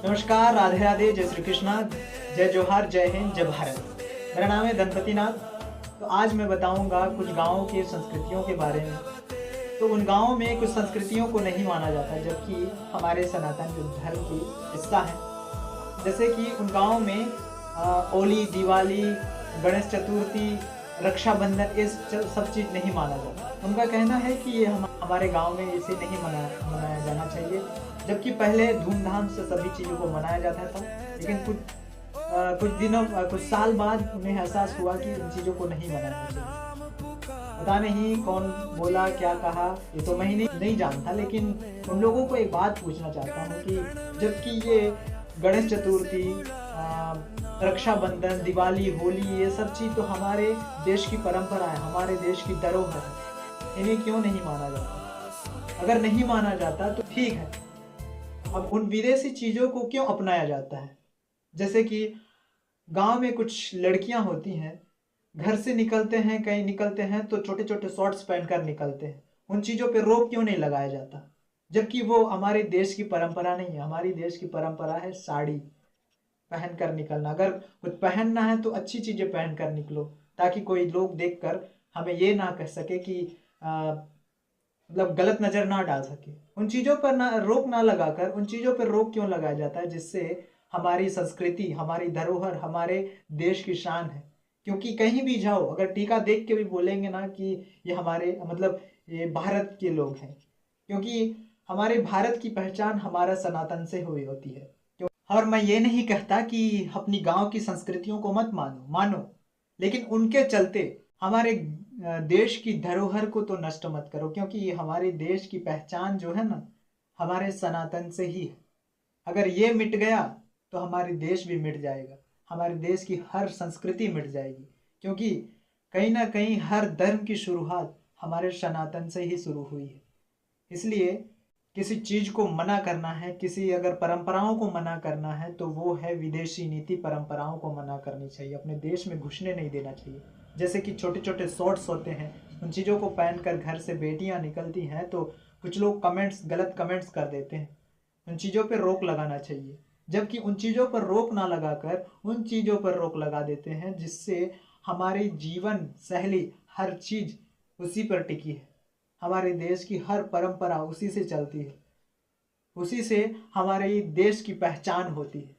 नमस्कार, राधे राधे, जय श्री कृष्णा, जय जोहार, जय हिंद, जय भारत। मेरा नाम है धनपति नाथ। तो आज मैं बताऊंगा कुछ गाँव की संस्कृतियों के बारे में। तो उन गाँव में कुछ संस्कृतियों को नहीं माना जाता, जबकि हमारे सनातन जो धर्म की हिस्सा है। जैसे कि उन गाँव में होली, दिवाली, गणेश चतुर्थी, रक्षाबंधन, ये सब चीज़ नहीं माना जाता। उनका कहना है कि ये हमारे गाँव में इसे नहीं मनाया जाना चाहिए, जबकि पहले धूमधाम से सभी चीज़ों को मनाया जाता था। लेकिन कुछ साल बाद उन्हें एहसास हुआ कि इन चीज़ों को नहीं मनाना चाहिए। पता नहीं कौन बोला, क्या कहा, ये तो मैं ही नहीं जानता। लेकिन उन लोगों को एक बात पूछना चाहता हूँ कि जबकि ये गणेश चतुर्थी, रक्षाबंधन, दिवाली, होली, ये सब चीज़ तो हमारे देश की परंपरा है, हमारे देश की धरोहर है। इन्हें क्यों नहीं माना जाता? अगर नहीं माना जाता तो ठीक है, अब उन विदेशी चीज़ों को क्यों अपनाया जाता है? जैसे कि गांव में कुछ लड़कियां होती हैं, घर से निकलते हैं, कहीं निकलते हैं तो छोटे छोटे शॉर्ट्स पहनकर निकलते हैं। उन चीज़ों पे रोक क्यों नहीं लगाया जाता? जबकि वो हमारे देश की परंपरा नहीं है। हमारी देश की परंपरा है साड़ी पहन कर निकलना। अगर कुछ पहनना है तो अच्छी चीज़ें पहन कर निकलो, ताकि कोई लोग देखकर हमें ये ना कह सके कि मतलब गलत नज़र ना डाल सके। उन चीज़ों पर ना रोक ना लगाकर उन चीज़ों पर रोक क्यों लगाया जाता है, जिससे हमारी संस्कृति, हमारी धरोहर, हमारे देश की शान है। क्योंकि कहीं भी जाओ, अगर टीका देख के भी बोलेंगे ना कि ये हमारे मतलब ये भारत के लोग हैं, क्योंकि हमारे भारत की पहचान हमारा सनातन से हुई होती है। और मैं ये नहीं कहता कि अपनी गांव की संस्कृतियों को मत मानो, लेकिन उनके चलते हमारे देश की धरोहर को तो नष्ट मत करो, क्योंकि ये हमारे देश की पहचान जो है ना, हमारे सनातन से ही है। अगर ये मिट गया तो हमारे देश भी मिट जाएगा, हमारे देश की हर संस्कृति मिट जाएगी। क्योंकि कहीं ना कहीं हर धर्म की शुरुआत हमारे सनातन से ही शुरू हुई है। इसलिए किसी चीज़ को मना करना है, किसी अगर परंपराओं को मना करना है, तो वो है विदेशी नीति। परंपराओं को मना करनी चाहिए, अपने देश में घुसने नहीं देना चाहिए। जैसे कि छोटे छोटे शॉर्ट्स होते हैं, उन चीज़ों को पहनकर घर से बेटियां निकलती हैं तो कुछ लोग गलत कमेंट्स कर देते हैं। उन चीज़ों पर रोक लगाना चाहिए, जबकि उन चीज़ों पर रोक ना लगाकर उन चीज़ों पर रोक लगा देते हैं, जिससे हमारी जीवन शैली हर चीज़ उसी पर टिकी है। हमारे देश की हर परंपरा उसी से चलती है, उसी से हमारे देश की पहचान होती है।